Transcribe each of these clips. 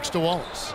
Kicks to Wallace.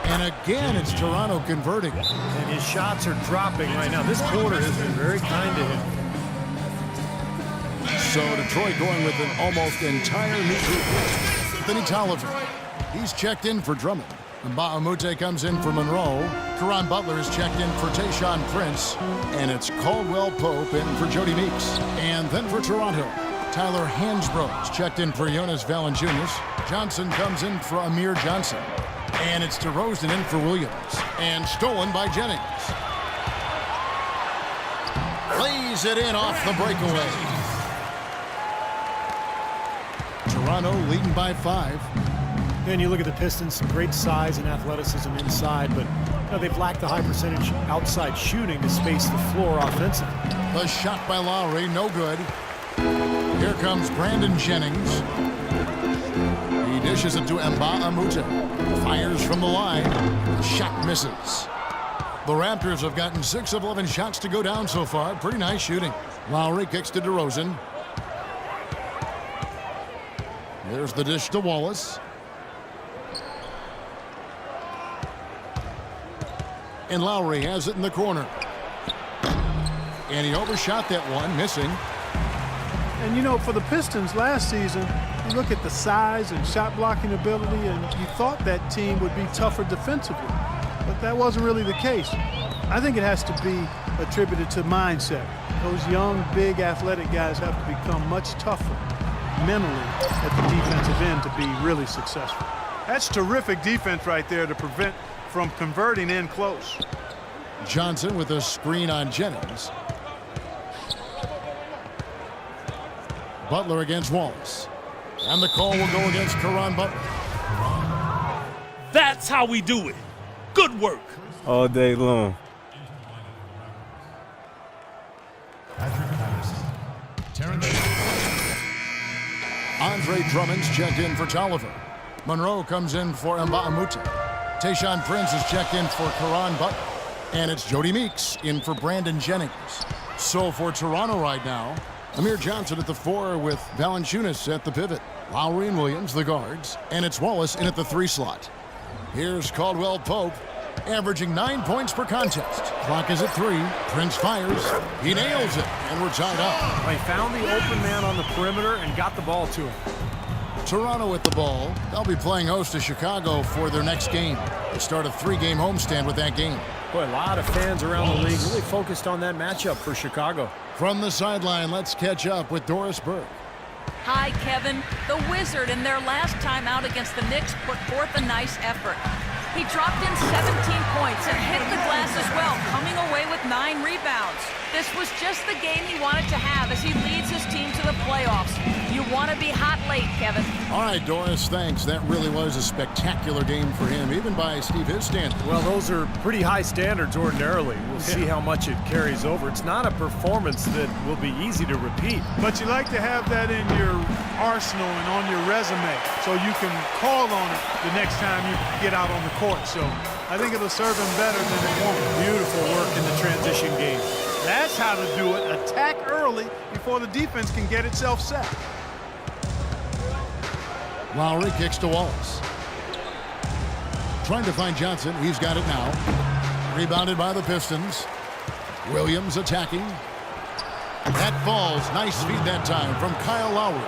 And again, it's Toronto converting. And his shots are dropping right now. This quarter has been very kind to him. So Detroit going with an almost entire new group. Then Tolliver. He's checked in for Drummond. Mbamute comes in for Monroe. Caron Butler is checked in for Tayshaun Prince. And it's Caldwell Pope in for Jody Meeks. And then for Toronto, Tyler Hansbrough is checked in for Jonas Valanciunas. Johnson comes in for Amir Johnson. And it's DeRozan in for Williams. And stolen by Jennings. Lays it in off the breakaway. Toronto leading by 5. And you look at the Pistons, some great size and athleticism inside, but they've lacked the high percentage outside shooting to space the floor offensively. The shot by Lowry, no good. Here comes Brandon Jennings. He dishes it to Mbamute. Fires from the line. Shot misses. The Raptors have gotten 6 of 11 shots to go down so far. Pretty nice shooting. Lowry kicks to DeRozan. There's the dish to Wallace. And Lowry has it in the corner. And he overshot that one, missing. And, you know, for the Pistons last season, you look at the size and shot blocking ability, and you thought that team would be tougher defensively. But that wasn't really the case. I think it has to be attributed to mindset. Those young, big, athletic guys have to become much tougher mentally at the defensive end to be really successful. That's terrific defense right there to prevent from converting in close. Johnson with a screen on Jennings. Butler against Wallace. And the call will go against Caron Butler. That's how we do it. Good work. All day long. Andre Drummond's checked in for Tolliver. Monroe comes in for Mbamute. Tayshaun Prince is checked in for Caron Butler. And it's Jody Meeks in for Brandon Jennings. So for Toronto right now, Amir Johnson at the 4 with Valanciunas at the pivot. Lowry and Williams, the guards. And it's Wallace in at the 3 slot. Here's Caldwell Pope, averaging 9 points per contest. Clock is at 3. Prince fires. He nails it, and we're tied up. He found the open man on the perimeter and got the ball to him. Toronto with the ball. They'll be playing host to Chicago for their next game. They start a 3-game homestand with that game. Boy, a lot of fans around the league really focused on that matchup for Chicago. From the sideline, let's catch up with Doris Burke. Hi, Kevin. The Wizard in their last time out against the Knicks put forth a nice effort. He dropped in 17 points and hit the glass as well, coming away with 9 rebounds. This was just the game he wanted to have as he leads his team to the playoffs. You want to be hot late, Kevin. All right, Doris, thanks. That really was a spectacular game for him, even by Steve his standards. Well, those are pretty high standards ordinarily. We'll see how much it carries over. It's not a performance that will be easy to repeat. But you like to have that in your arsenal and on your resume so you can call on it the next time you get out on the court. So I think it'll serve him better than it won't. Beautiful work in the transition game. That's how to do it. Attack early before the defense can get itself set. Lowry kicks to Wallace. Trying to find Johnson. He's got it now. Rebounded by the Pistons. Williams attacking. That falls. Nice feed that time from Kyle Lowry.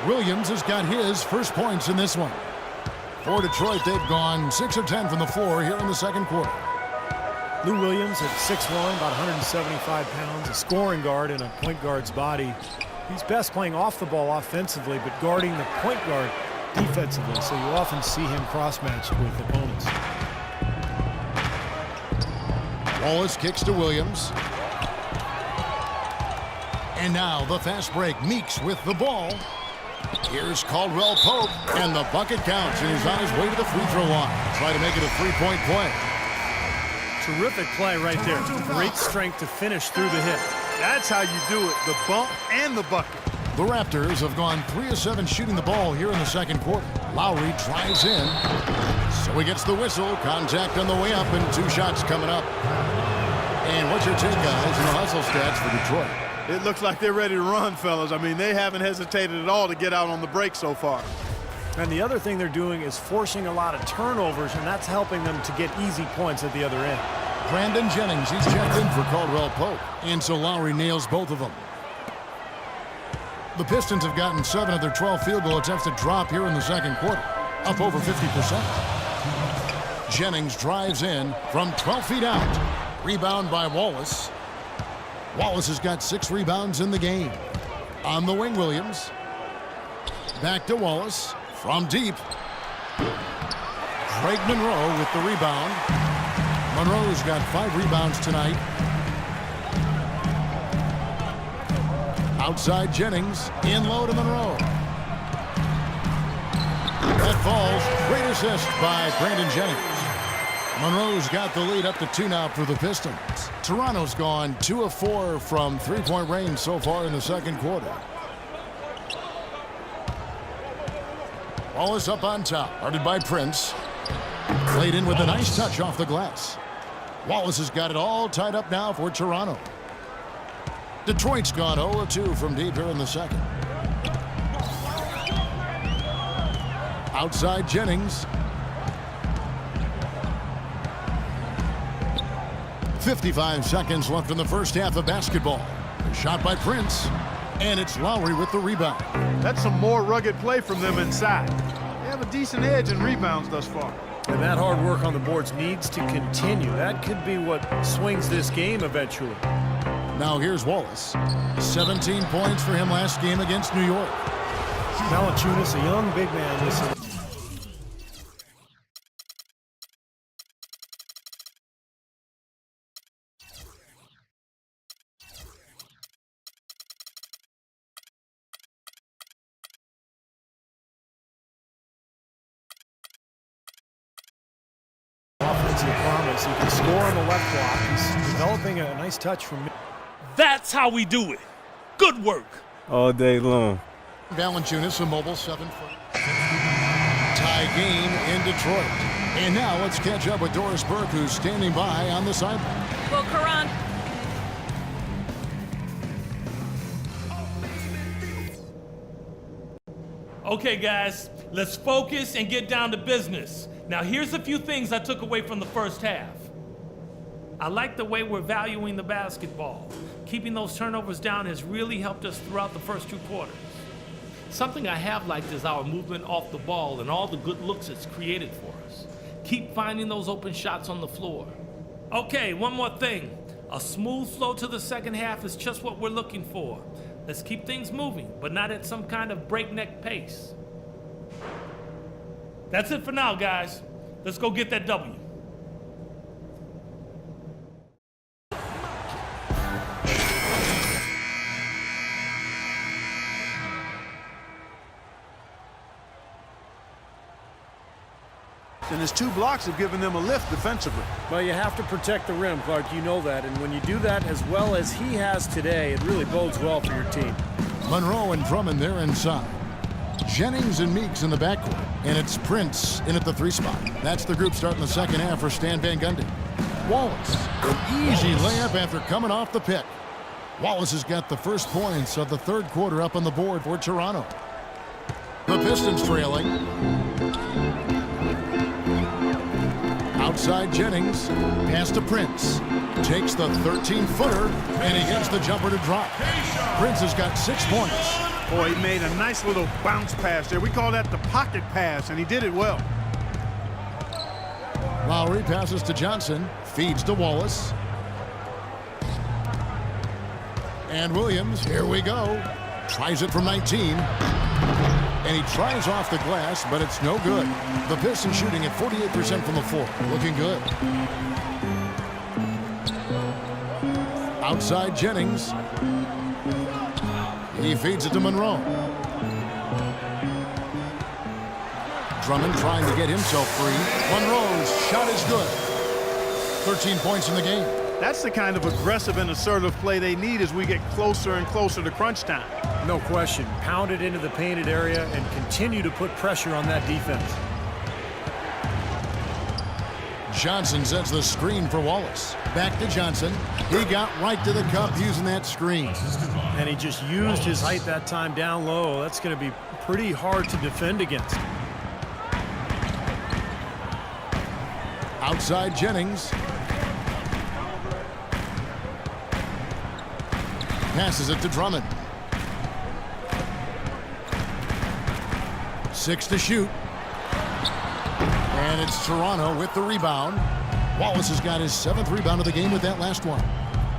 Williams has got his first points in this one. For Detroit, they've gone 6 of 10 from the floor here in the second quarter. Lou Williams at 6'1", about 175 pounds, a scoring guard in a point guard's body. He's best playing off the ball offensively, but guarding the point guard defensively, so you often see him cross-matched with opponents. Wallace kicks to Williams. And now the fast break. Meeks with the ball. Here's Caldwell Pope, and the bucket counts, and he's on his way to the free throw line. Try to make it a 3-point play. Terrific play right there. Great strength to finish through the hit. That's how you do it, the bump and the bucket. The Raptors have gone 3 of 7 shooting the ball here in the second quarter. Lowry drives in. So he gets the whistle. Contact on the way up, and 2 shots coming up. And what's your take, guys, in the hustle stats for Detroit? It looks like they're ready to run, fellas. I mean, they haven't hesitated at all to get out on the break so far. And the other thing they're doing is forcing a lot of turnovers, and that's helping them to get easy points at the other end. Brandon Jennings, he's checked in for Caldwell Pope. And so Lowry nails both of them. The Pistons have gotten 7 of their 12 field goal attempts to drop here in the second quarter, up over 50%. Jennings drives in from 12 feet out. Rebound by Wallace. Wallace has got 6 rebounds in the game. On the wing, Williams. Back to Wallace from deep. Greg Monroe with the rebound. Monroe's got 5 rebounds tonight. Outside Jennings, in low to Monroe. That falls. Great assist by Brandon Jennings. Monroe's got the lead up to 2 now for the Pistons. Toronto's gone 2 of 4 from 3-point range so far in the second quarter. Wallace up on top, guarded by Prince. Played in with a nice touch off the glass. Wallace has got it all tied up now for Toronto. Detroit's gone 0-2 from deep here in the second. Outside Jennings. 55 seconds left in the first half of basketball. A shot by Prince, and it's Lowry with the rebound. That's some more rugged play from them inside. They have a decent edge in rebounds thus far. And that hard work on the boards needs to continue. That could be what swings this game eventually. Now here's Wallace. 17 points for him last game against New York. Valanciunas, a young big man. Listen. Offensive promise. He can score on the left block. He's developing a nice touch from mid. That's how we do it. Good work. All day long. Valanciunas, a mobile 7-foot. Tie game in Detroit. And now let's catch up with Doris Burke, who's standing by on the sideline. Well, Karan. Okay, guys, let's focus and get down to business. Now, here's a few things I took away from the first half. I like the way we're valuing the basketball. Keeping those turnovers down has really helped us throughout the first 2 quarters. Something I have liked is our movement off the ball and all the good looks it's created for us. Keep finding those open shots on the floor. Okay, one more thing. A smooth flow to the second half is just what we're looking for. Let's keep things moving, but not at some kind of breakneck pace. That's it for now, guys. Let's go get that W. And his 2 blocks have given them a lift defensively. Well, you have to protect the rim, Clark. You know that. And when you do that as well as he has today, it really bodes well for your team. Monroe and Drummond there inside. Jennings and Meeks in the backcourt. And it's Prince in at the 3 spot. That's the group starting the second half for Stan Van Gundy. Wallace, an easy layup after coming off the pick. Wallace has got the first points of the third quarter up on the board for Toronto. The Pistons trailing. Outside Jennings, pass to Prince. Takes the 13-footer, and he gets the jumper to drop. Prince has got 6 points. Boy, he made a nice little bounce pass there. We call that the pocket pass, and he did it well. Lowry passes to Johnson, feeds to Wallace. And Williams, here we go. Tries it from 19. And he tries off the glass, but it's no good. The Pistons shooting at 48% from the floor. Looking good. Outside Jennings. He feeds it to Monroe. Drummond trying to get himself free. Monroe's shot is good. 13 points in the game. That's the kind of aggressive and assertive play they need as we get closer and closer to crunch time. No question. Pound it into the painted area and continue to put pressure on that defense. Johnson sets the screen for Wallace. Back to Johnson. He got right to the cup using that screen. And he just used his height that time down low. That's going to be pretty hard to defend against. Outside Jennings. Passes it to Drummond. 6 to shoot. And it's Toronto with the rebound. Wallace has got his 7th rebound of the game with that last one.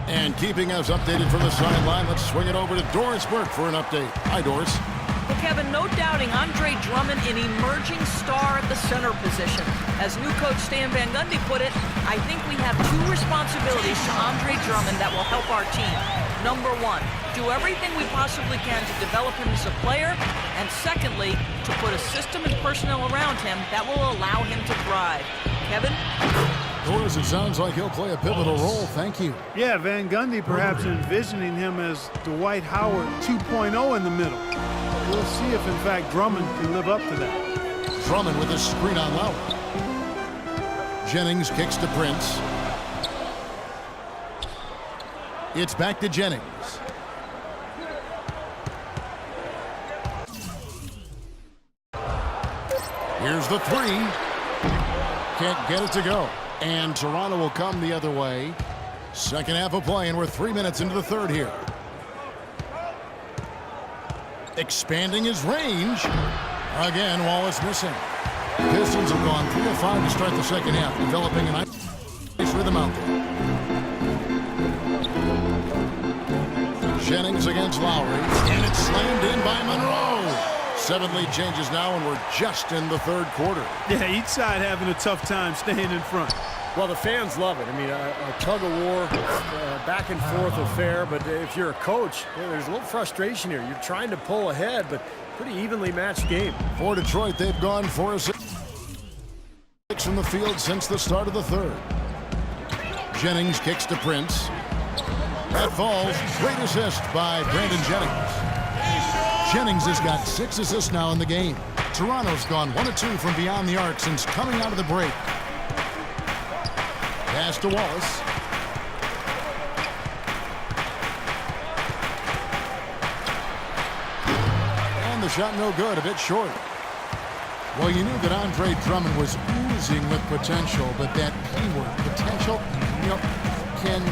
And keeping us updated from the sideline, let's swing it over to Doris Burke for an update. Hi, Doris. Well, Kevin, no doubting Andre Drummond, an emerging star at the center position. As new coach Stan Van Gundy put it, I think we have 2 responsibilities to Andre Drummond that will help our team. Number 1, do everything we possibly can to develop him as a player. And secondly, to put a system and personnel around him that will allow him to thrive. Kevin? Doris, it sounds like he'll play a pivotal role. Thank you. Yeah, Van Gundy perhaps envisioning him as Dwight Howard 2.0 in the middle. We'll see if, in fact, Drummond can live up to that. Drummond with a screen on Lowry. Jennings kicks to Prince. It's back to Jennings. Here's the 3. Can't get it to go. And Toronto will come the other way. Second half of play, and we're 3 minutes into the third here. Expanding his range. Again, Wallace missing. Pistons have gone 3 of 5 to start the second half, developing a nice rhythm out there. Jennings against Lowry, and it's slammed in by Monroe. 7 lead changes now, and we're just in the third quarter. Yeah, each side having a tough time staying in front. Well, the fans love it. I mean, a tug-of-war, back and forth affair. But if you're a coach, there's a little frustration here. You're trying to pull ahead, but pretty evenly matched game. For Detroit, they've gone 4 of 6 from the field since the start of the third. Jennings kicks to Prince. That falls. Great assist by Brandon Jennings. Jennings has got 6 assists now in the game. Toronto's gone 1 of 2 from beyond the arc since coming out of the break. Pass to Wallace. And the shot no good, a bit short. Well, you knew that Andre Drummond was oozing with potential, but that P word, potential, can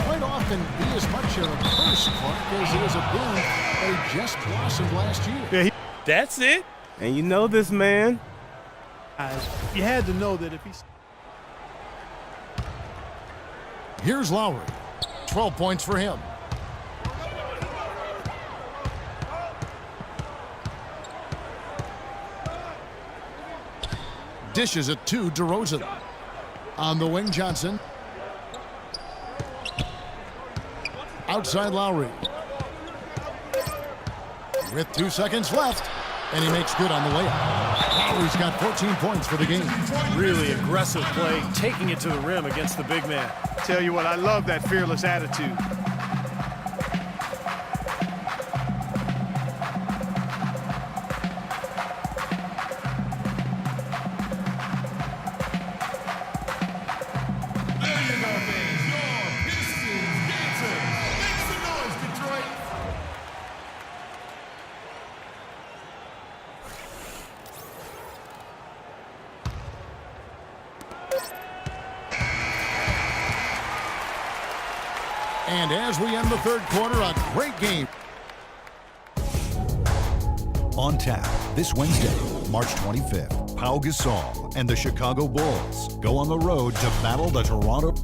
quite often be as much a curse, Clark, as it is a boon that he just blossomed last year. Yeah, That's it. And you know this man. you had to know that if he's... Here's Lowry. 12 points for him. Dishes it to DeRozan. On the wing, Johnson. Outside Lowry. With 2 seconds left. And he makes good on the layup. Lowry's got 14 points for the game. Really aggressive play, taking it to the rim against the big man. Tell you what, I love that fearless attitude. And as we end the third quarter, a great game. On tap this Wednesday, March 25th, Pau Gasol and the Chicago Bulls go on the road to battle the Toronto.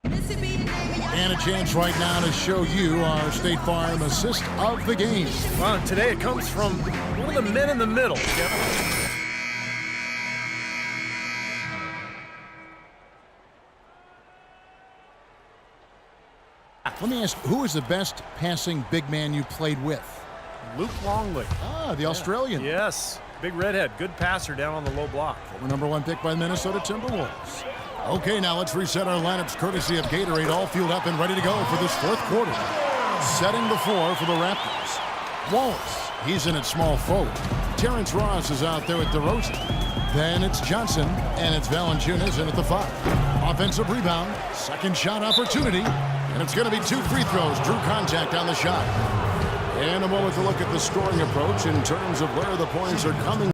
And a chance right now to show you our State Farm assist of the game. Well, today it comes from one of the men in the middle, Kevin. Let me ask, who is the best passing big man you played with? Luke Longley. Ah, the Australian. Yes, big redhead, good passer down on the low block. Former #1 pick by the Minnesota Timberwolves. Okay, now let's reset our lineups courtesy of Gatorade, all fueled up and ready to go for this fourth quarter. Setting the floor for the Raptors. Wallace, he's in at small forward. Terrence Ross is out there with DeRozan. Then it's Johnson, and it's Valanciunas in at the 5. Offensive rebound, second shot opportunity, and it's going to be 2 free throws. Drew contact on the shot. And a moment to look at the scoring approach in terms of where the points are coming.